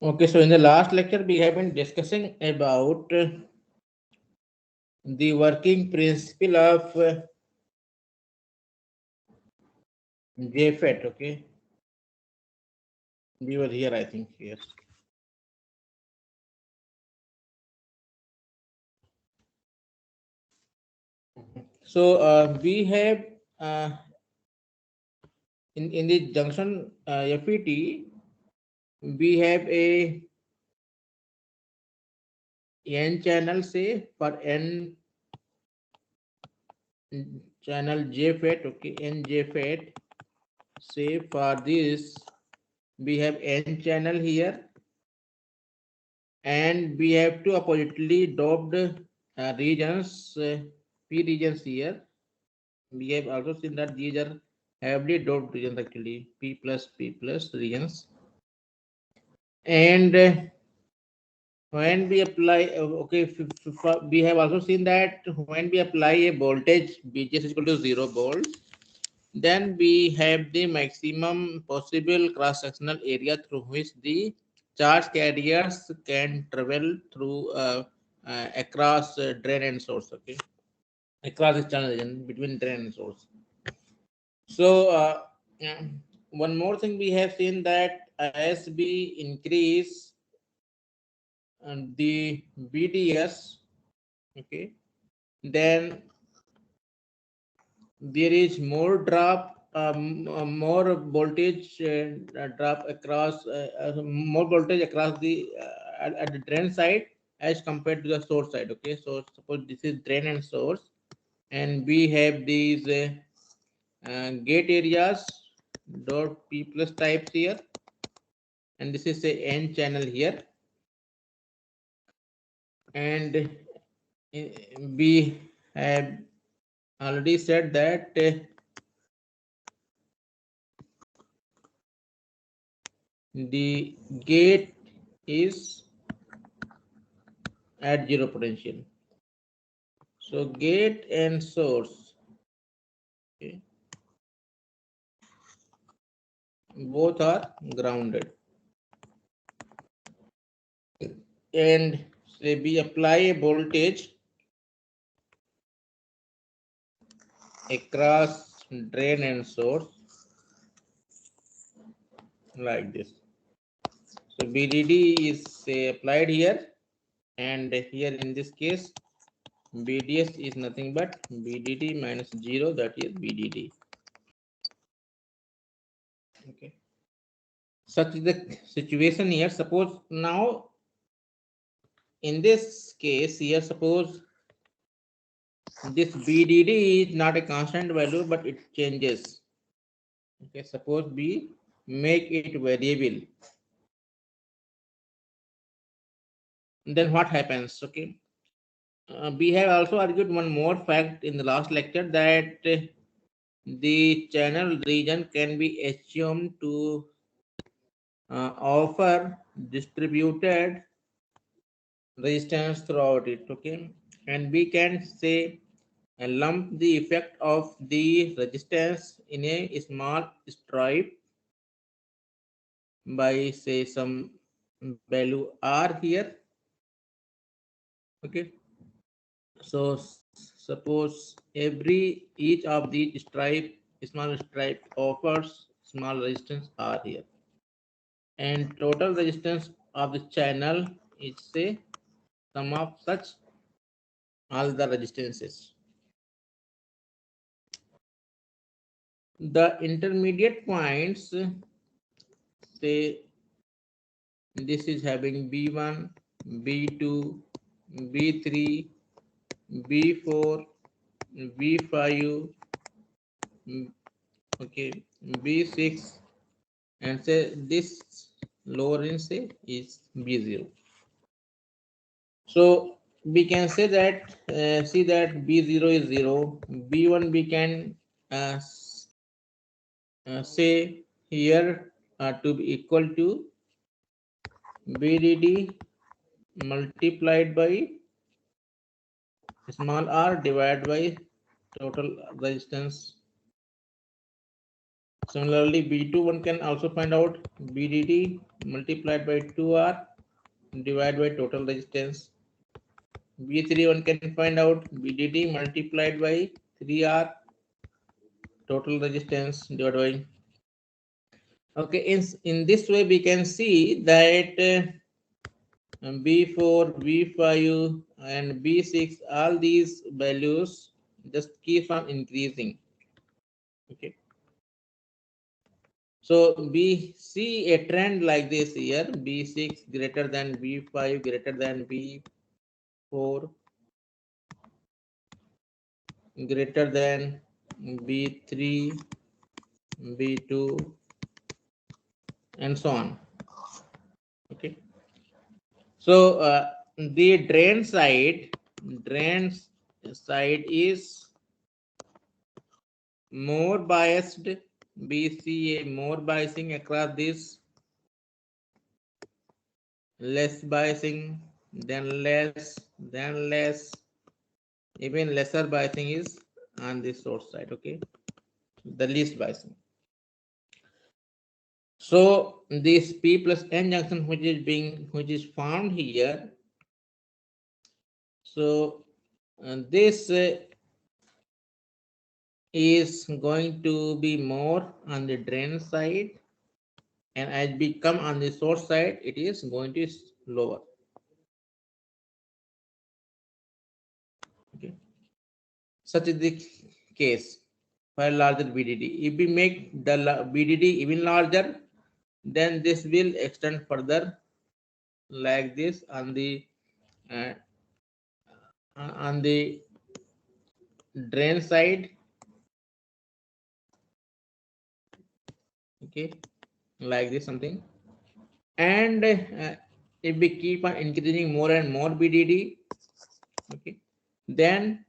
Okay, so in the last lecture, we have been discussing about the working principle of JFET. Okay, we were here, I think. Yes. So we have in the junction FET, we have a N channel, say for N channel JFET. Okay, N JFET. Say for this, we have N channel here, and we have two oppositely doped regions, p regions here. We have also seen that these are heavily doped regions, actually p plus regions. And when we apply we have also seen that when we apply a voltage Vgs is equal to 0 volts, then we have the maximum possible cross sectional area through which the charge carriers can travel through across drain and source. Okay, across the channel region between drain and source. So yeah, one more thing we have seen that as we increase the BDS, okay, then there is more drop, more voltage drop across, more voltage across the at the drain side as compared to the source side. Okay, so suppose this is drain and source, and we have these gate areas dot p plus types here, and this is a n channel here, and we have already said that the gate is at zero potential. So gate and source, okay, both are grounded, and say we apply a voltage across drain and source like this. So VDD is say applied here, and here in this case BDS is nothing but VDD minus 0, that is VDD. Okay, such is the situation here. Suppose now in this case here, suppose this BDD is not a constant value but it changes. Okay, suppose we make it variable, then what happens? Okay, we have also argued one more fact in the last lecture, that the channel region can be assumed to offer distributed resistance throughout it. Okay, and we can say lump the effect of the resistance in a small stripe by say some value r here. Okay, so suppose each of these small stripe offers small resistance r here, and total resistance of the channel is say sum of such all the resistances. The intermediate points, say this is having B1, B2, B3, B4, B5, okay, B6, and say this lower range say is B0. So we can say that see that B0 is 0, B1 we can say here to be equal to BDD multiplied by small r divided by total resistance Similarly, B2 one can also find out BDD multiplied by 2R divided by total resistance. B3 one can find out BDD multiplied by 3R total resistance divided by. Okay, in this way we can see that B4, B5 and B6, all these values just keep on increasing. Okay. So we see a trend like this here, B6 greater than B5 greater than B4 greater than B3, B2 and so on. Okay. So the drain side is more biased. We see a more biasing across this, less biasing, then less, even lesser biasing is on the source side. Okay, the least biasing. So this P plus N junction which is found here. So this is going to be more on the drain side, and as we come on the source side, it is going to lower. Okay, such is the case for larger BDD. If we make the BDD even larger, then this will extend further like this uh, on the drain side. Okay, like this something, and if we keep on increasing more and more BDD, okay, then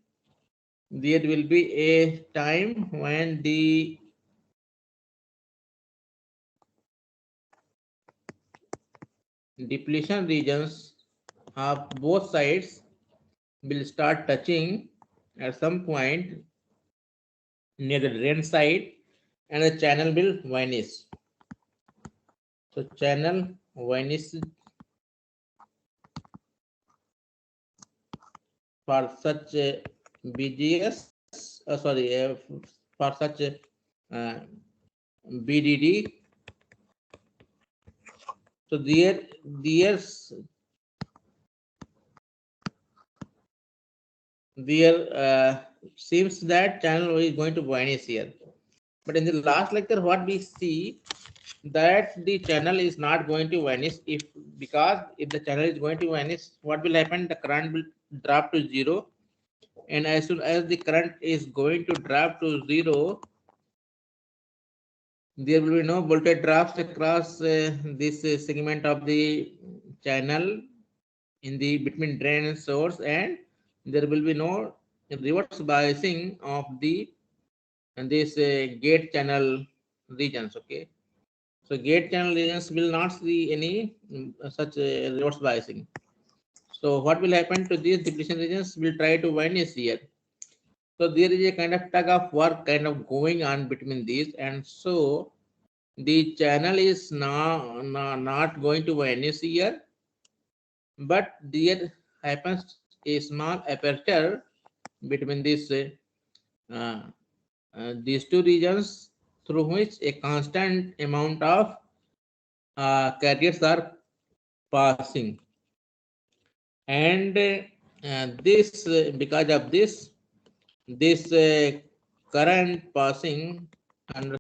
there will be a time when the depletion regions of both sides will start touching at some point near the drain side, and the channel will vanish. So channel vanish for such BGS, for such uh, BDD. So there seems that channel is going to vanish here. But in the last lecture, what we see that the channel is not going to vanish, because if the channel is going to vanish, what will happen? The current will drop to zero, and as soon as the current is going to drop to zero, there will be no voltage drops across this segment of the channel in the between drain and source, and there will be no reverse biasing of the and this gate channel regions. Okay, so gate channel regions will not see any such reverse biasing. So what will happen to these depletion regions? Will try to vanish here. So there is a kind of tug of war kind of going on between these, and so the channel is now not going to vanish here, but there happens a small aperture between uh, these two regions, through which a constant amount of carriers are passing, and this because of this current passing under.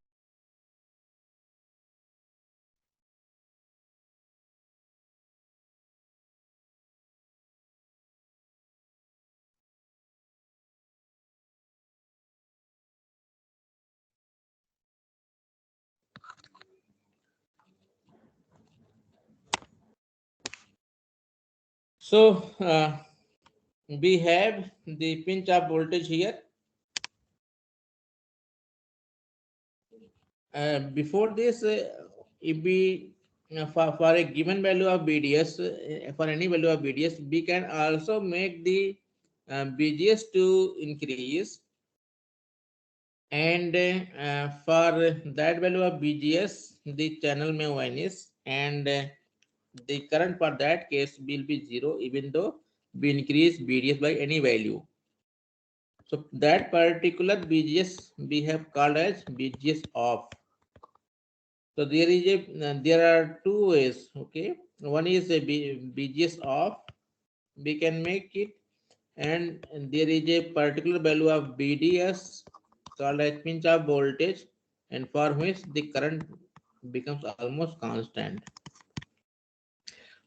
So we have the pinch of voltage here. Before this, if we for a given value of BDS, for any value of BDS, we can also make the BGS to increase, and for that value of BGS, the channel may vanish, and the current for that case will be zero, even though we increase BDS by any value. So that particular BGS we have called as BGS off. So there are two ways. Okay, one is a BGS off. We can make it, and there is a particular value of BDS called as pinch off voltage, and for which the current becomes almost constant.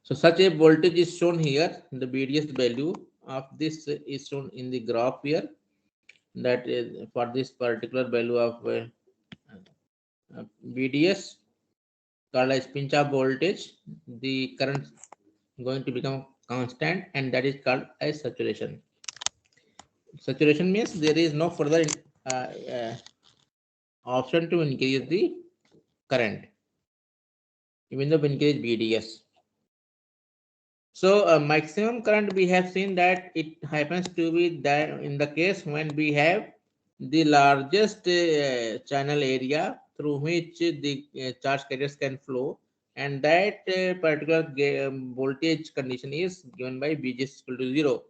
So such a voltage is shown here. The BDS value of this is shown in the graph here. That is for this particular value of BDS called as pinch off voltage, the current going to become constant, and that is called as saturation. Saturation means there is no further uh, uh, option to increase the current, even though we increase BDS. So maximum current, we have seen that it happens to be that in the case when we have the largest channel area through which the charge carriers can flow, and that particular voltage condition is given by BGS equal to 0.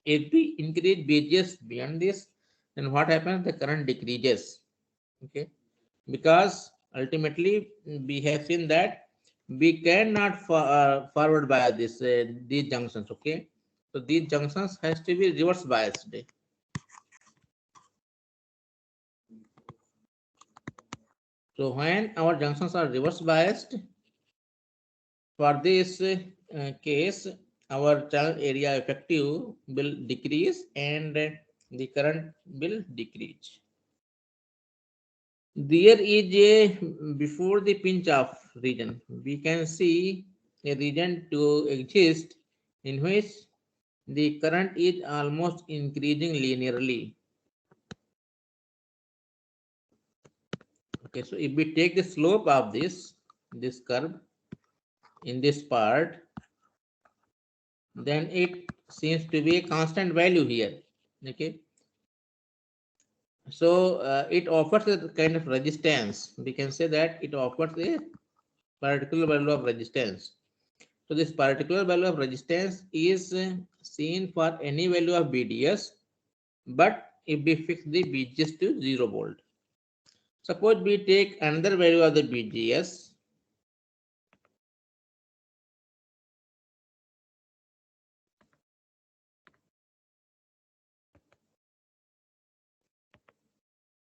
If we increase BGS beyond this, then what happens? The current decreases. Okay, because ultimately we have seen that we cannot forward bias these junctions. Okay, so these junctions has to be reverse biased. So when our junctions are reverse biased, for this case, our channel area effective will decrease, and the current will decrease. There is a before the pinch off region, we can see a region to exist in which the current is almost increasing linearly. Okay, so if we take the slope of this curve in this part, then it seems to be a constant value here. Okay, so it offers a kind of resistance. We can say that it offers a particular value of resistance. So this particular value of resistance is seen for any value of BDS, but if we fix the BGS to 0 volt. Suppose we take another value of the BGS.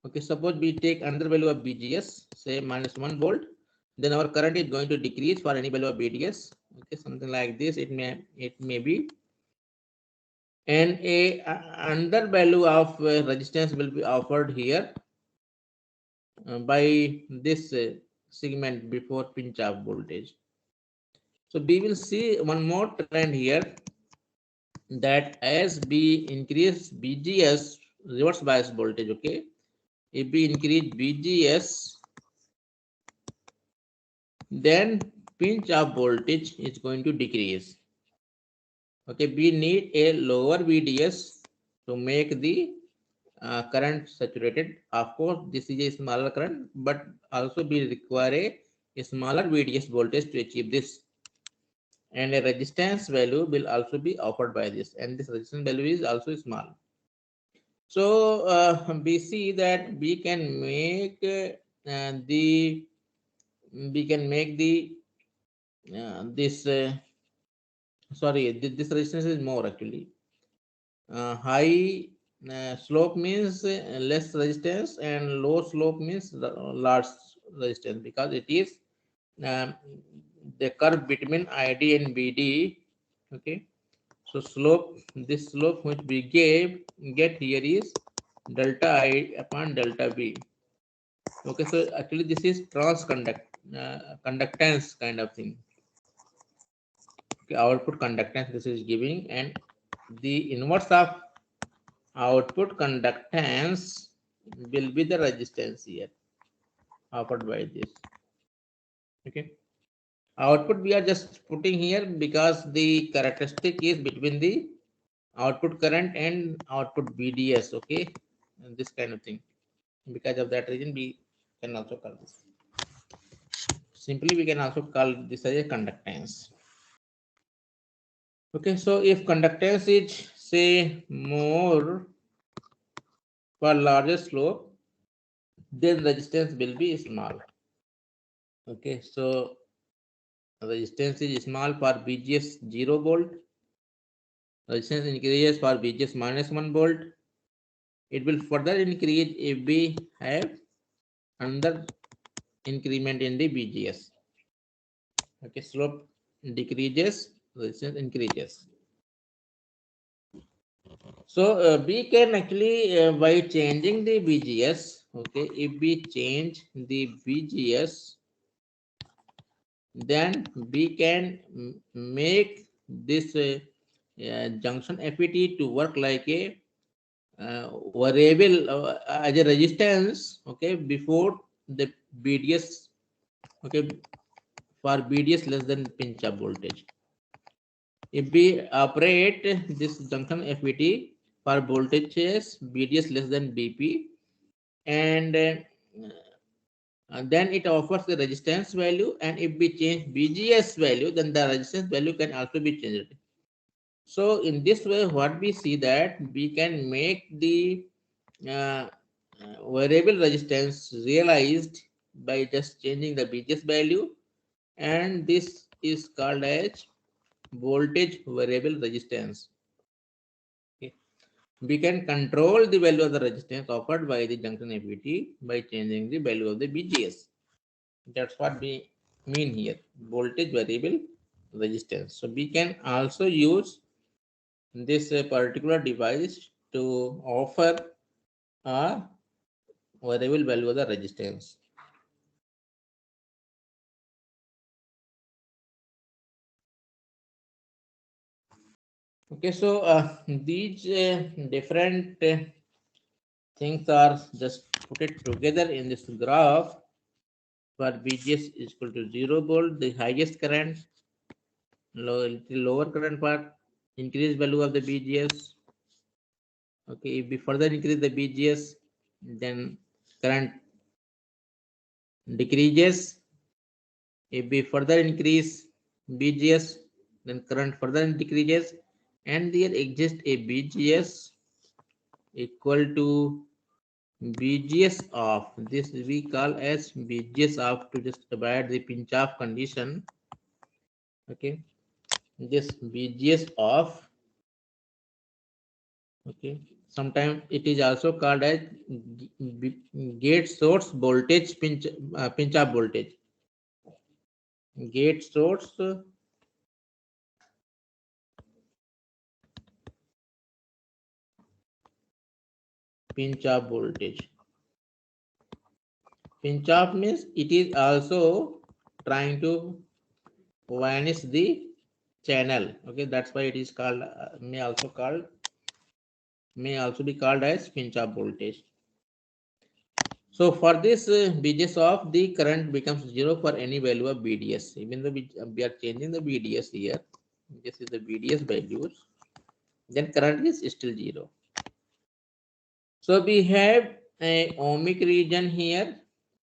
Okay, suppose we take another value of BGS, say minus 1 volt, then our current is going to decrease for any value of BDS. Okay, something like this it may be, and another value of resistance will be offered here by this segment before pinch off voltage. So we will see one more trend here, that as we increase BGS reverse bias voltage, okay, if we increase BGS, then pinch off voltage is going to decrease. Okay, we need a lower BDS to make the current saturated. Of course, this is a smaller current, but also we require a smaller BDS voltage to achieve this. And a resistance value will also be offered by this, and this resistance value is also small. So we see that we can make the we can make the this sorry, this resistance is more actually. High slope means less resistance, and low slope means large resistance, because it is um, the curve between ID and BD. Okay, so this slope which we get here is delta I upon delta B. Okay, so actually this is conductance kind of thing. Okay, output conductance this is giving, and the inverse of output conductance will be the resistance here offered by this. Okay, output we are just putting here because the characteristic is between the output current and output BDS. Okay, and this kind of thing. Because of that reason, we can also call this. Simply, we can also call this as a conductance. Okay, so if conductance is say more for larger slope, then resistance will be small. Okay, so resistance is small for BGS 0 volt. Resistance increases for BGS minus 1 volt. It will further increase if we have another increment in the BGS. Okay, slope decreases, resistance increases. So we can actually by changing the BGS. Okay, if we change the BGS, then we can make this junction FET to work like a variable as a resistance. Okay, before the BDS. Okay, for BDS less than pinch up voltage. If we operate this junction FET for voltages BDS less than BP, and then it offers the resistance value, and if we change BGS value, then the resistance value can also be changed. So in this way, what we see that we can make the uh, variable resistance realized by just changing the BGS value, and this is called as voltage variable resistance. Okay. We can control the value of the resistance offered by the junction FET by changing the value of the BGS. That's what we mean here, voltage variable resistance. So we can also use this particular device to offer a variable value of the resistance. Okay, so these different things are just put it together in this graph. For BGS is equal to 0 volt, the highest current, lower current part, increase value of the BGS. Okay, if we further increase the BGS, then current decreases. If we further increase BGS, then current further decreases, and there exists a BGS equal to BGS off. This we call as BGS off to just avoid the pinch off condition. Okay, this BGS off. Okay, sometimes it is also called as gate source voltage pinch off voltage. Gate source pinch off voltage. Pinch off means it is also trying to vanish the channel. Okay, that's why it is called may also be called as pinch off voltage. So for this BGS off, the current becomes 0 for any value of BDS. Even though we are changing the BDS here, this is the BDS values, then current is still 0. So we have a ohmic region here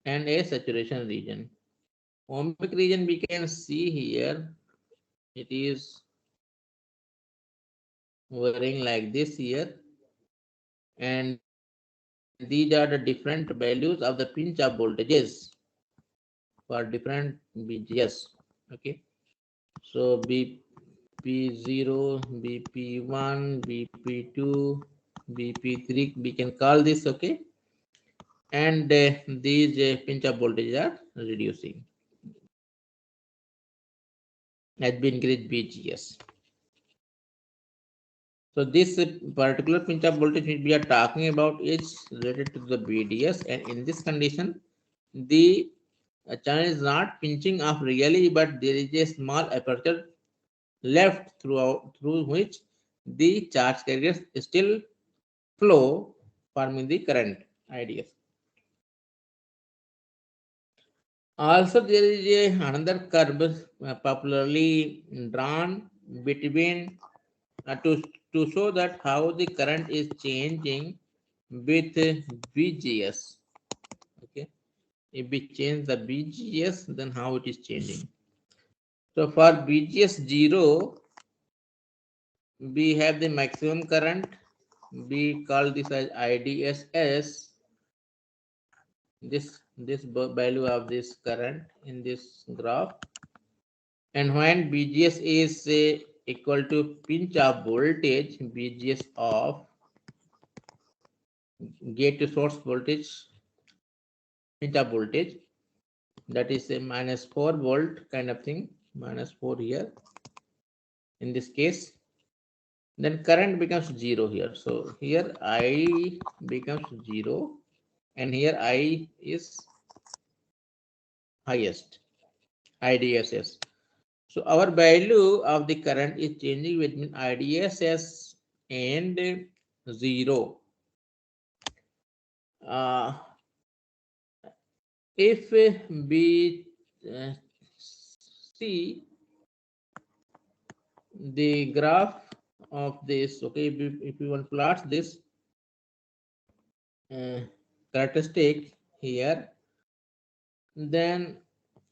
and a saturation region. Ohmic region we can see here, it is varying like this here, and these are the different values of the pinch off voltages for different BGS. Okay, so BP0, BP1, BP2, BP3, we can call this. Okay, and these pinch off voltages are reducing as we increase BGS. So this particular pinch off voltage which we are talking about is related to the BDS, and in this condition, the channel is not pinching off really, but there is a small aperture left through which the charge carriers still flow, forming the current IDS. Also, there is another curve popularly drawn between to show that how the current is changing with VGS. If we change the BGS, then how it is changing. So for BGS 0, we have the maximum current. We call this as IDSS. This value of this current in this graph. And when BGS is equal to pinch of voltage, BGS of gate to source voltage, pinch of voltage, that is a minus 4 volt kind of thing, minus 4 here in this case, then current becomes 0 here. So here I becomes 0 and here I is highest, IDSS. So our value of the current is changing between IDSS and 0. If we see the graph of this, okay, if we want to plot this characteristic here, then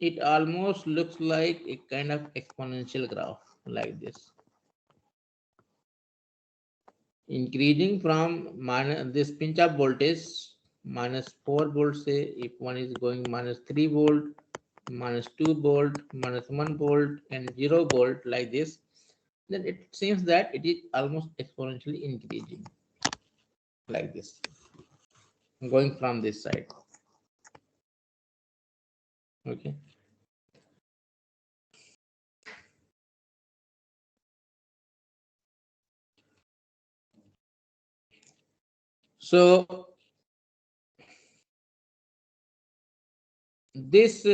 it almost looks like a kind of exponential graph like this, increasing from this pinch of voltage minus 4 volts, say if one is going minus 3 volt, minus 2 volt, minus 1 volt and 0 volt like this, then it seems that it is almost exponentially increasing like this, going from this side. Okay. So this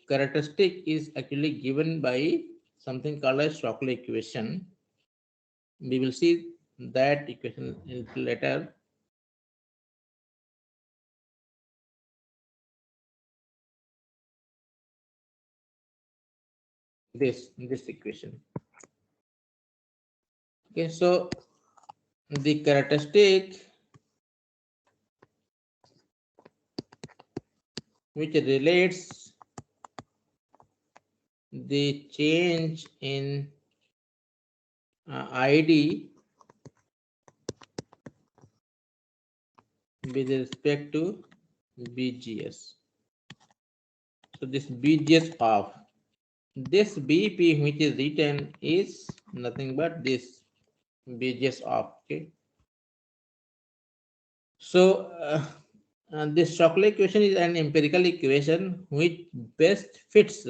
characteristic is actually given by something called as Shockley equation. We will see that equation later. This equation. Okay, so the characteristic which relates the change in ID with respect to BGS. So this BGS of this BP which is written is nothing but this BGS of. Okay. So this Shockley equation is an empirical equation which best fits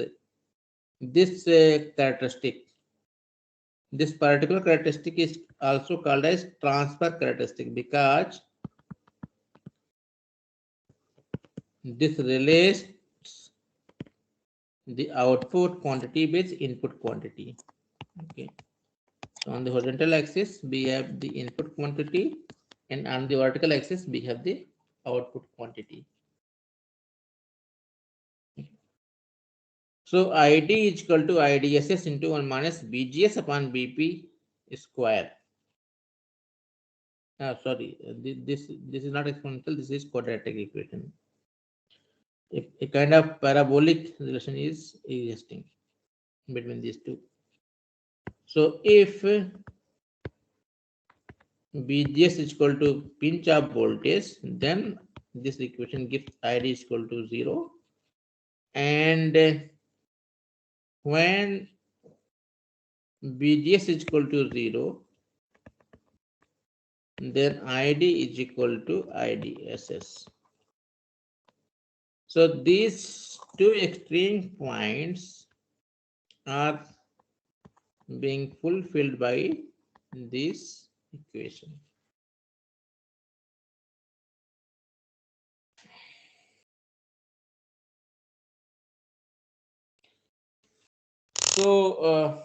this characteristic. This particular characteristic is also called as transfer characteristic because this relates the output quantity with input quantity. Okay. So on the horizontal axis, we have the input quantity, and on the vertical axis, we have the output quantity. So ID is equal to IDSS into 1 minus BGS upon BP square. Sorry, this is not exponential, this is quadratic equation. A kind of parabolic relation is existing between these two. So if BGS is equal to pinch of voltage, then this equation gives ID is equal to 0. And when BGS is equal to 0, then ID is equal to IDSS. So these two extreme points are being fulfilled by this equation. So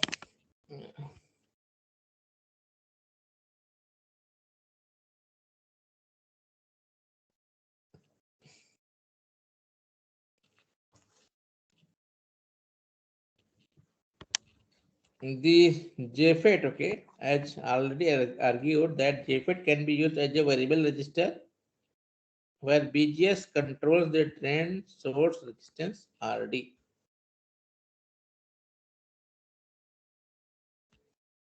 the JFET, okay, as already argued that JFET can be used as a variable resistor where BGS controls the drain source resistance RD.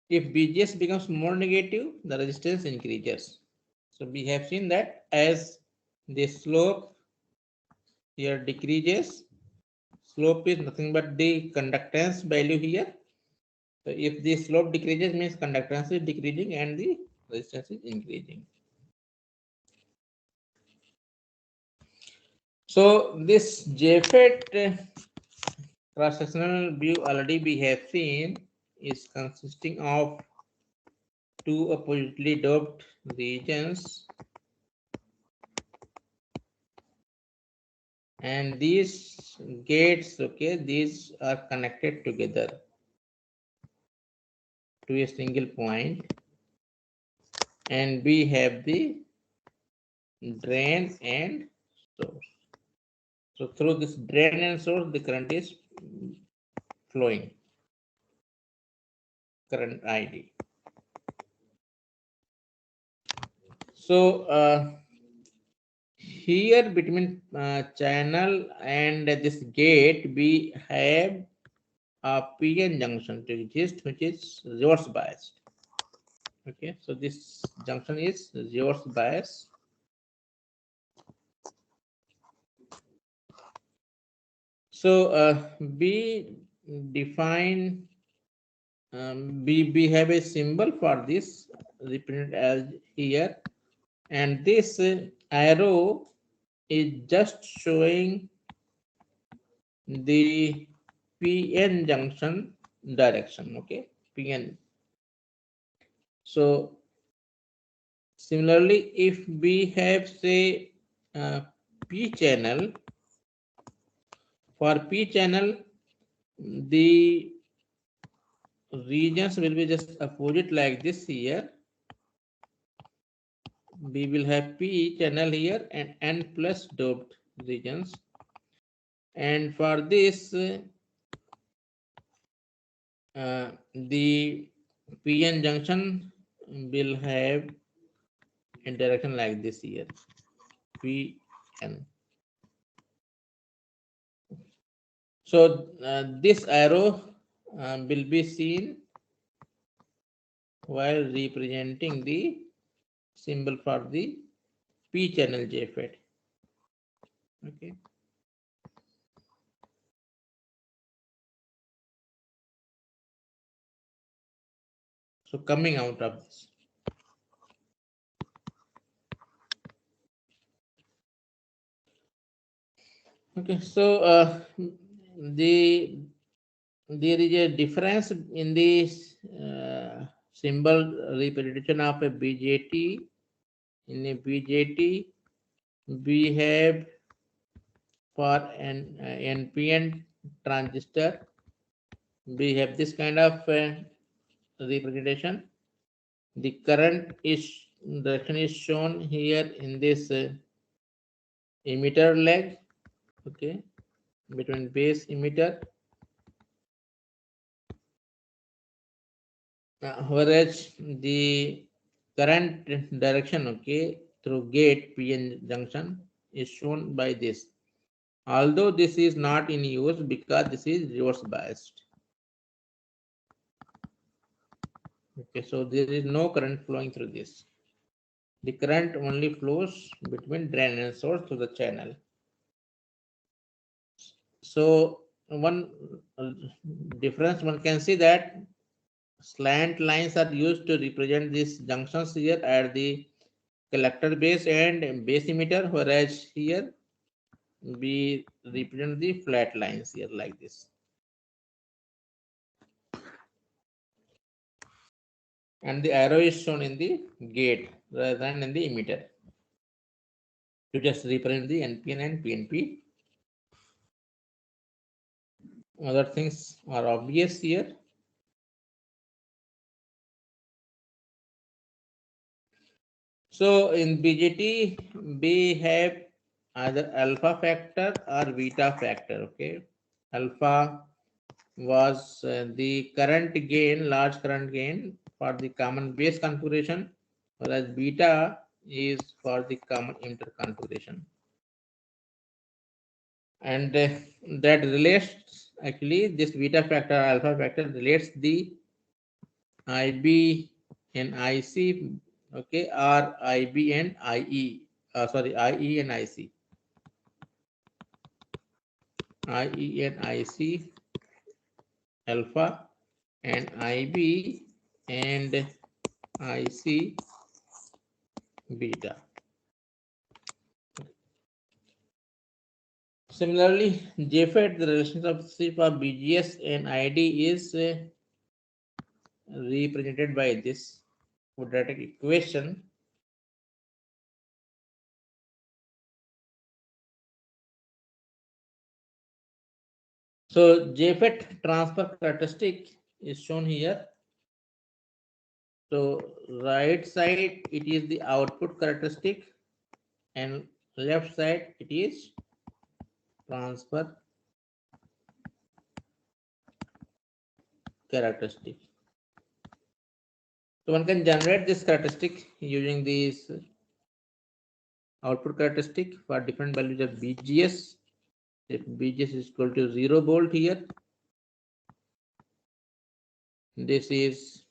If BGS becomes more negative, the resistance increases. So we have seen that as the slope here decreases, slope is nothing but the conductance value here. So if the slope decreases means conductance is decreasing and the resistance is increasing. So this JFET cross-sectional view already we have seen is consisting of two oppositely doped regions, and these gates, okay, these are connected together to a single point, and we have the drain and source. So through this drain and source, the current is flowing, current ID. So here between channel and this gate, we have a PN junction to exist, which is reverse biased. Okay, so this junction is reverse bias. So we define, we have a symbol for this represented as here, and this arrow is just showing the PN junction direction. Okay, PN. So similarly, if we have say P channel, for P channel, the regions will be just opposite like this here. We will have P channel here and N plus doped regions. And for this, the PN junction will have a direction like this here, PN. So this arrow will be seen while representing the symbol for the P channel JFET. Okay. So coming out of this. Okay, so there is a difference in the symbol representation of a BJT. In a BJT, we have for an NPN transistor, we have this kind of representation. The current is direction is shown here in this emitter leg, okay, between base emitter, whereas the current direction, okay, through gate PN junction is shown by this. Although this is not in use because this is reverse biased. Okay, so there is no current flowing through this. The current only flows between drain and source to the channel. So one difference one can see that slant lines are used to represent these junctions here at the collector base and base emitter, whereas here we represent the flat lines here like this. And the arrow is shown in the gate rather than in the emitter to just represent the NPN and PNP. Other things are obvious here. So in BJT, we have either alpha factor or beta factor. Okay, alpha was the current gain, large current gain for the common base configuration, whereas beta is for the common emitter configuration. And that relates, actually, this beta factor, alpha factor relates the IB and IC, okay, or IB and IE, sorry, IE and IC. IE and IC alpha and IB and IC beta. Similarly, JFET, the relationship of BGS and ID is represented by this quadratic equation. So JFET transfer characteristic is shown here. So right side it is the output characteristic and left side it is transfer characteristic. So one can generate this characteristic using these output characteristic for different values of BGS. If BGS is equal to 0 volt here, this is,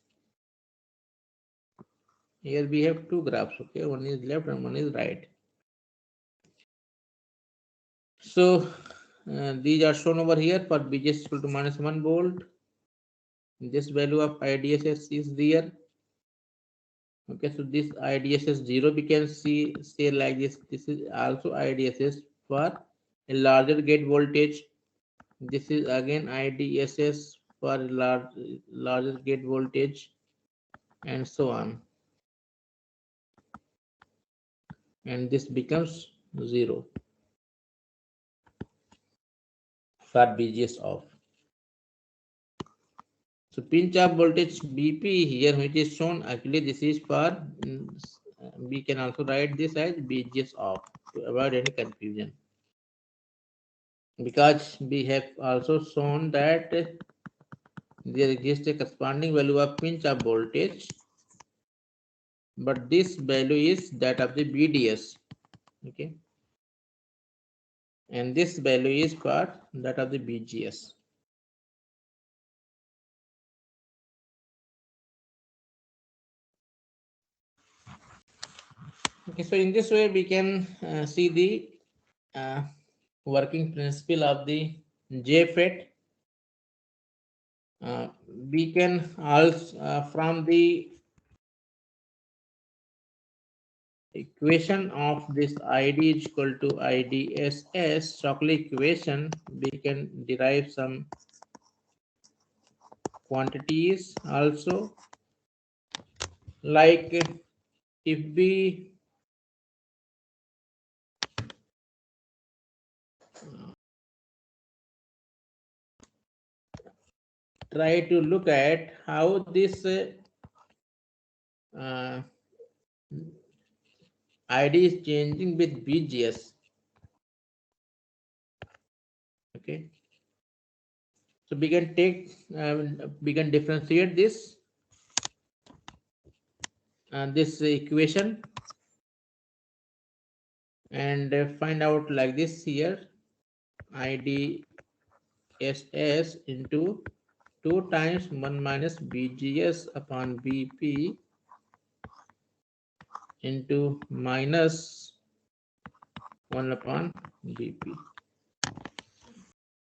here we have two graphs, okay, one is left and one is right. So these are shown over here for BGS equal to -1 volt. This value of IDSS is there. Okay, so this IDSS 0 we can see say like this. This is also IDSS for a larger gate voltage. This is again IDSS for larger gate voltage, and so on. And this becomes 0 for BGS off. So pinch off voltage BP here, which is shown, actually this is for, we can also write this as BGS off to avoid any confusion, because we have also shown that there exists a corresponding value of pinch off voltage, but this value is that of the BDS, okay, and this value is for that of the BGS. Okay, so in this way we can see the working principle of the JFET. We can also from the equation of this ID is equal to IDSS Shockley equation, we can derive some quantities also, like if we try to look at how this ID is changing with BGS. Okay, so we can take we can differentiate this this equation and find out like this here, IDSS into 2 times 1 minus BGS upon BP into minus 1 upon BP.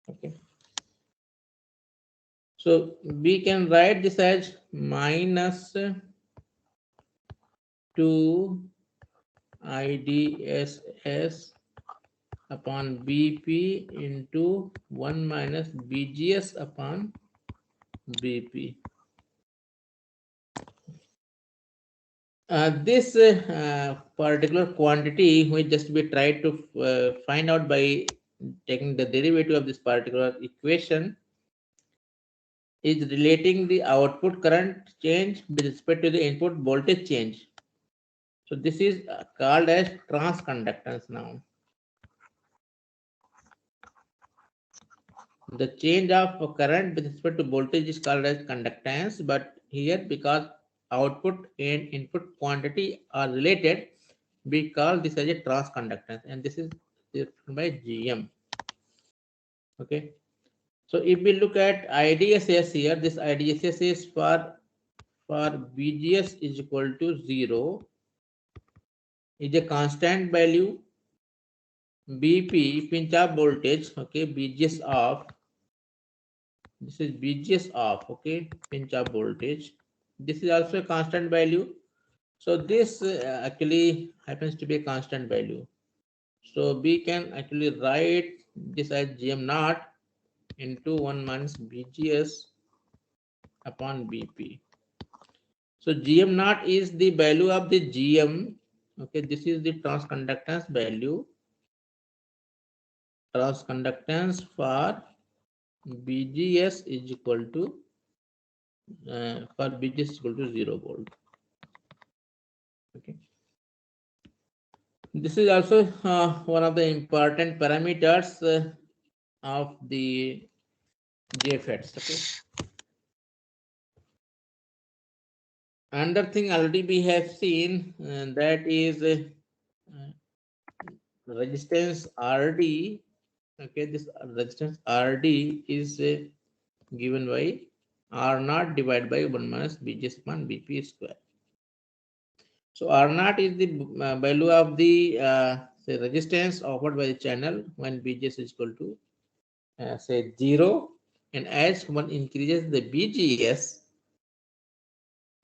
Okay, so we can write this as minus 2 IDSS upon BP into 1 minus BGS upon BP. This particular quantity which just we tried to find out by taking the derivative of this particular equation is relating the output current change with respect to the input voltage change. So this is called as transconductance now. The change of current with respect to voltage is called as conductance, but here because output and input quantity are related, we call this as a transconductance, and this is defined by GM. Okay. So if we look at IDSS here, this IDSS is for VGS is equal to 0 is a constant value. BP pinch off voltage, okay, BGS off. This is BGS off, okay, pinch off voltage. This is also a constant value. So this actually happens to be a constant value. So we can actually write this as GM naught into 1 minus BGS upon BP. So GM naught is the value of the GM. Okay, this is the transconductance value. Transconductance for BGS is equal to for BGS is equal to 0 volt. Okay. This is also one of the important parameters of the JFETs. Okay. Another thing already we have seen that is resistance RD. Okay, this resistance RD is given by R naught divided by 1 minus BGS upon BP square. So R naught is the value of the say resistance offered by the channel when BGS is equal to say 0, and as one increases the BGS,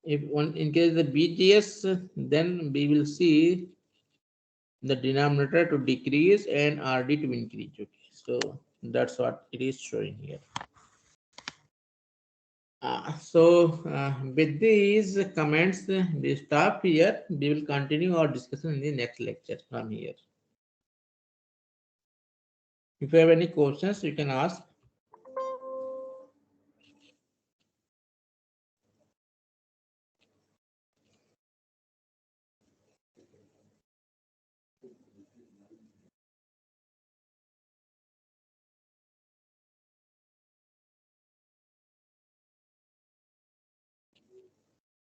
if one increases the BGS, then we will see the denominator to decrease and RD to increase. Okay, so that's what it is showing here. With these comments, we stop here. We will continue our discussion in the next lecture from here. If you have any questions, you can ask.